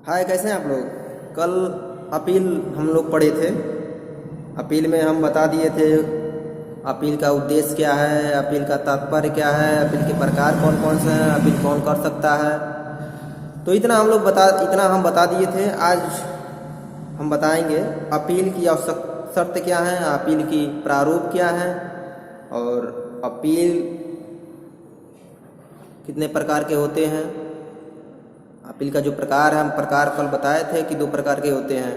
हाय, कैसे हैं आप लोग। कल अपील हम लोग पढ़े थे। अपील में हम बता दिए थे अपील का उद्देश्य क्या है, अपील का तात्पर्य क्या है, अपील के प्रकार कौन कौन से हैं, अपील कौन कर सकता है। तो इतना हम बता दिए थे। आज हम बताएंगे अपील की आवश्यक शर्त क्या है, अपील की प्रारूप क्या है और अपील कितने प्रकार के होते हैं। अपील का जो प्रकार है, हम प्रकार कल बताए थे कि 2 प्रकार के होते हैं,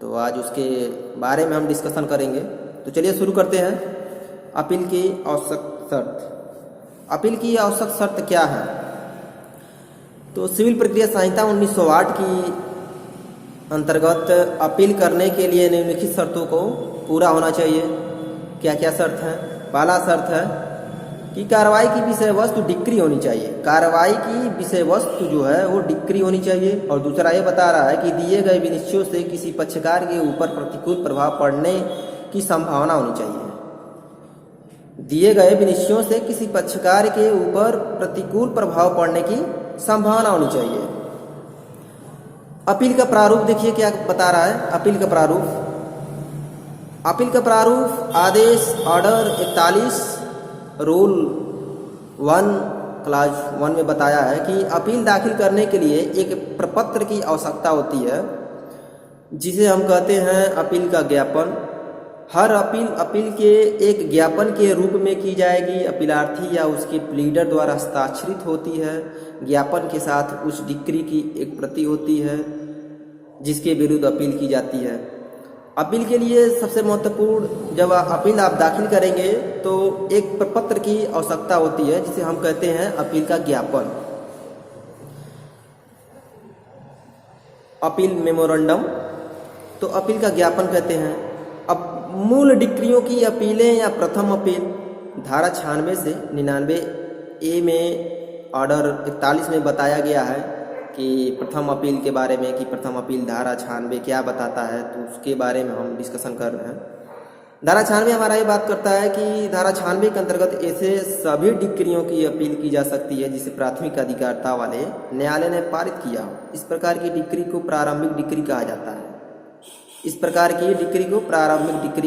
तो आज उसके बारे में हम डिस्कशन करेंगे। तो चलिए शुरू करते हैं। अपील की आवश्यक शर्त। अपील की आवश्यक शर्त क्या है? तो सिविल प्रक्रिया संहिता 1908 की अंतर्गत अपील करने के लिए निम्नलिखित शर्तों को पूरा होना चाहिए। क्या क्या शर्त है? पहला शर्त है कि कार्रवाई की विषय वस्तु डिक्री होनी चाहिए। कार्रवाई की विषय वस्तु जो है वो डिक्री होनी चाहिए। और दूसरा ये बता रहा है कि दिए गए विनिश्चयों से किसी पक्षकार के ऊपर प्रतिकूल प्रभाव पड़ने की संभावना होनी चाहिए। दिए गए विनिश्चयों से किसी पक्षकार के ऊपर प्रतिकूल प्रभाव पड़ने की संभावना होनी चाहिए। अपील का प्रारूप देखिए क्या बता रहा है। अपील का प्रारूप आदेश ऑर्डर 41 रूल 1 क्लास 1 में बताया है कि अपील दाखिल करने के लिए एक प्रपत्र की आवश्यकता होती है, जिसे हम कहते हैं अपील का ज्ञापन। हर अपील के एक ज्ञापन के रूप में की जाएगी। अपीलार्थी या उसके प्लीडर द्वारा हस्ताक्षरित होती है। ज्ञापन के साथ उस डिक्री की एक प्रति होती है जिसके विरुद्ध अपील की जाती है। अपील के लिए सबसे महत्वपूर्ण, जब अपील आप दाखिल करेंगे तो एक प्रपत्र की आवश्यकता होती है जिसे हम कहते हैं अपील का ज्ञापन, अपील मेमोरेंडम। तो अपील का ज्ञापन कहते हैं। अब मूल डिक्रियों की अपीलें या प्रथम अपील धारा 96 से 99A में ऑर्डर 41 में बताया गया है कि प्रथम अपील के बारे में, कि प्रथम अपील धारा 96 क्या बताता है, तो उसके बारे में हम डिस्कशन कर रहे हैं। धारा 96 हमारा ये बात करता है कि धारा 96 के अंतर्गत ऐसे सभी डिक्रियों की अपील की जा सकती है जिसे प्राथमिक अधिकारिता वाले न्यायालय ने पारित किया हो। इस प्रकार की डिक्री को प्रारंभिक डिक्री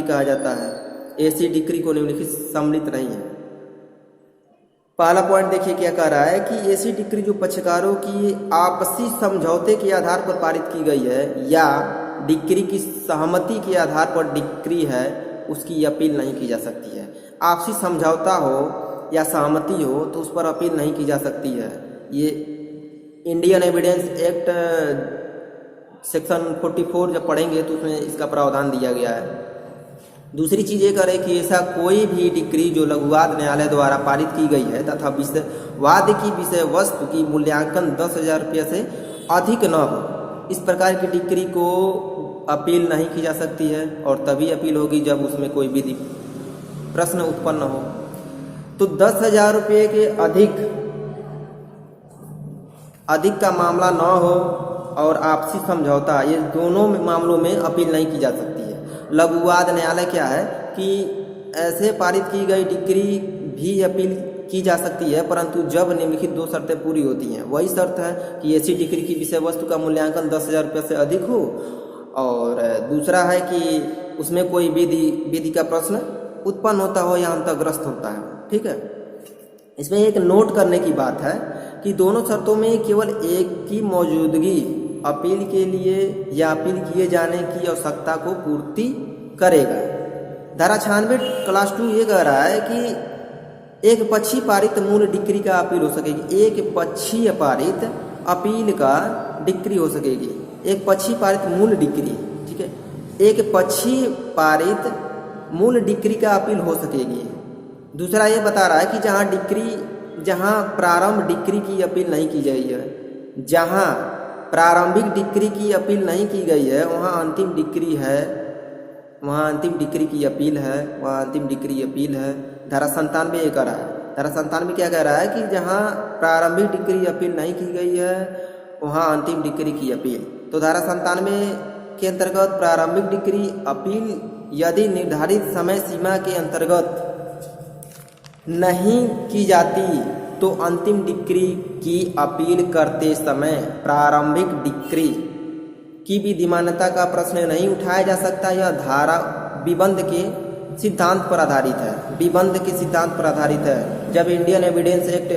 कहा जाता है। ऐसी डिक्री को निम्नलिखित सम्मिलित नहीं है। पहला पॉइंट देखिए क्या कह रहा है कि ऐसी डिक्री जो पक्षकारों की आपसी समझौते के आधार पर पारित की गई है या डिक्री की सहमति के आधार पर डिक्री है, उसकी अपील नहीं की जा सकती है। आपसी समझौता हो या सहमति हो तो उस पर अपील नहीं की जा सकती है। ये इंडियन एविडेंस एक्ट सेक्शन 44 जब पढ़ेंगे तो उसमें इसका प्रावधान दिया गया है। दूसरी चीज ये करे कि ऐसा कोई भी डिक्री जो लघुवाद न्यायालय द्वारा पारित की गई है तथा वाद की विषय वस्तु की मूल्यांकन 10,000 रुपये से अधिक न हो, इस प्रकार की डिक्री को अपील नहीं की जा सकती है। और तभी अपील होगी जब उसमें कोई विधि प्रश्न उत्पन्न हो। तो 10,000 रुपये के अधिक का मामला न हो और आपसी समझौता, ये दोनों मामलों में अपील नहीं की जा सकती है। लघुवाद न्यायालय क्या है कि ऐसे पारित की गई डिक्री भी अपील की जा सकती है, परंतु जब निम्नलिखित 2 शर्तें पूरी होती हैं। वही शर्त है कि ऐसी डिक्री की विषय वस्तु का मूल्यांकन 10,000 रुपये से अधिक हो, और दूसरा है कि उसमें कोई विधि का प्रश्न उत्पन्न होता हो या अंतर्ग्रस्त होता है। ठीक है। इसमें एक नोट करने की बात है कि दोनों शर्तों में केवल एक की मौजूदगी अपील के लिए या अपील किए जाने की आवश्यकता को पूर्ति करेगा। धारा 96 क्लास 2 ये कह रहा है कि एक पक्षी पारित मूल डिक्री का अपील हो सकेगी। एक पक्षीय पारित अपील का डिक्री हो सकेगी। एक पक्षी पारित मूल डिक्री, ठीक है, एक पक्षी पारित मूल डिक्री का अपील हो सकेगी। दूसरा ये बता रहा है कि जहां प्रारंभ डिक्री की अपील नहीं की गई है, जहां प्रारंभिक डिक्री की अपील नहीं की गई है, वहां अंतिम डिक्री है, वहां अंतिम डिक्री की अपील है, वहां अंतिम डिक्री अपील है। धारा 97 ये कह रहा है। धारा 97 क्या कह रहा है कि जहां प्रारंभिक डिक्री अपील नहीं की गई है, वहां अंतिम डिक्री की अपील। तो धारा 97 के अंतर्गत प्रारंभिक डिक्री अपील यदि निर्धारित समय सीमा के अंतर्गत नहीं की जाती तो अंतिम डिक्री की अपील करते समय प्रारंभिक डिक्री की विधिमान्यता का प्रश्न नहीं उठाया जा सकता। यह धारा विबंध के सिद्धांत पर आधारित है, विबंध के सिद्धांत पर आधारित है। जब इंडियन एविडेंस एक्ट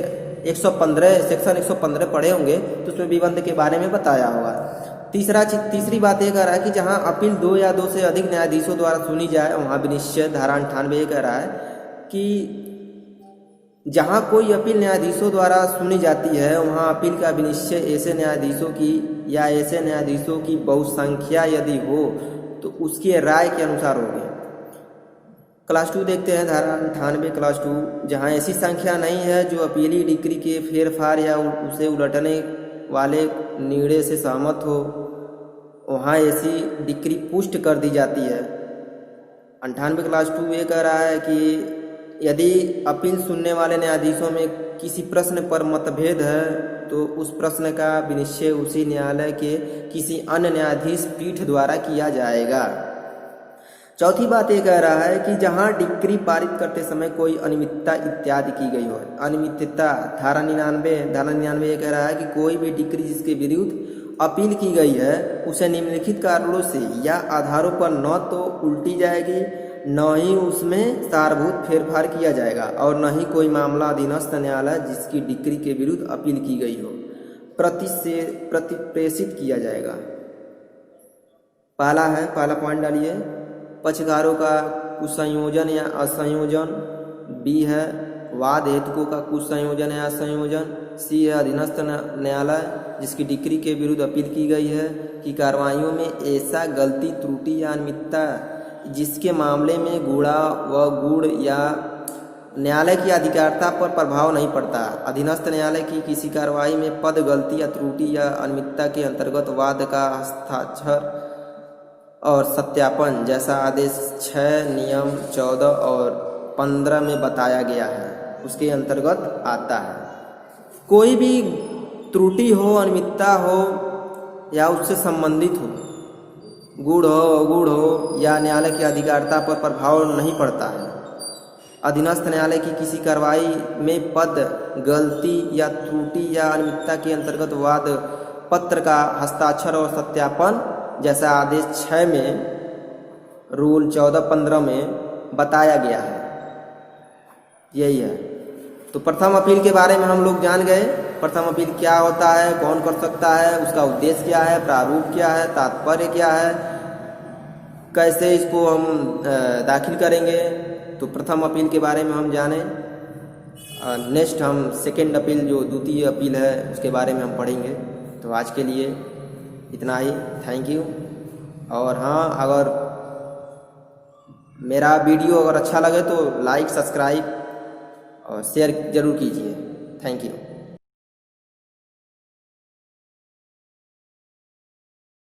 115 सेक्शन 115 पढ़े होंगे तो उसमें विबंध के बारे में बताया होगा। तीसरी बात यह कह रहा है कि जहां अपील 2 या 2 से अधिक न्यायाधीशों द्वारा सुनी जाए वहां विनिश्चय। धारा 98 ये कह रहा है कि जहां कोई अपील न्यायाधीशों द्वारा सुनी जाती है वहां अपील का विनिश्चय ऐसे न्यायाधीशों की या ऐसे न्यायाधीशों की बहुसंख्या यदि हो तो उसकी राय के अनुसार होगी। क्लास 2 देखते हैं, धारा 98 क्लास 2, जहां ऐसी संख्या नहीं है जो अपीली डिक्री के फेरफार या उसे उलटने वाले निर्णय से सहमत हो, वहां ऐसी डिक्री पुष्ट कर दी जाती है। 98 क्लास 2 ये कह रहा है कि यदि अपील सुनने वाले न्यायाधीशों में किसी प्रश्न पर मतभेद है तो उस प्रश्न का विनिश्चय उसी न्यायालय के किसी अन्य न्यायाधीश पीठ द्वारा किया जाएगा। चौथी बात ये कह रहा है कि जहां डिक्री पारित करते समय कोई अनियमितता इत्यादि की गई हो, अनियमितता धारा 99 ये कह रहा है कि कोई भी डिक्री जिसके विरुद्ध अपील की गई है उसे निम्नलिखित कारणों से या आधारों पर न तो उल्टी जाएगी, न ही उसमें सारभूत फेरफार किया जाएगा और न ही कोई मामला अधीनस्थ न्यायालय जिसकी डिक्री के विरुद्ध अपील की गई हो प्रतिप्रेषित किया जाएगा। पहला पॉइंट डालिए, पक्षकारों का कुछ संयोजन या असंयोजन। बी है वाद हेतुकों का कुछ संयोजन या असंयोजन। सी है अधीनस्थ न्यायालय जिसकी डिक्री के विरुद्ध अपील की गई है कि कार्रवाइयों में ऐसा गलती, त्रुटि या अनियमितता जिसके मामले में गुण या न्यायालय की अधिकारिता पर प्रभाव नहीं पड़ता। अधीनस्थ न्यायालय की किसी कार्रवाई में पद गलती या त्रुटि या अनियमितता के अंतर्गत वाद का हस्ताक्षर और सत्यापन जैसा आदेश 6 नियम 14 और 15 में बताया गया है उसके अंतर्गत आता है। कोई भी त्रुटि हो, अनियमितता हो या उससे संबंधित हो, गुण हो अगुण हो या न्यायालय की अधिकारिता पर प्रभाव नहीं पड़ता है। अधीनस्थ न्यायालय की किसी कार्रवाई में पद गलती या त्रुटि या अनियमितता के अंतर्गत वाद पत्र का हस्ताक्षर और सत्यापन जैसा आदेश 6 में रूल 14-15 में बताया गया है। यही है। तो प्रथम अपील के बारे में हम लोग जान गए। प्रथम अपील क्या होता है, कौन कर सकता है, उसका उद्देश्य क्या है, प्रारूप क्या है, तात्पर्य क्या है, कैसे इसको हम दाखिल करेंगे। तो प्रथम अपील के बारे में हम जाने। नेक्स्ट हम सेकेंड अपील जो द्वितीय अपील है उसके बारे में हम पढ़ेंगे। तो आज के लिए इतना ही, थैंक यू। और हाँ, अगर मेरा वीडियो अगर अच्छा लगे तो लाइक, सब्सक्राइब और शेयर ज़रूर कीजिए। Thank you.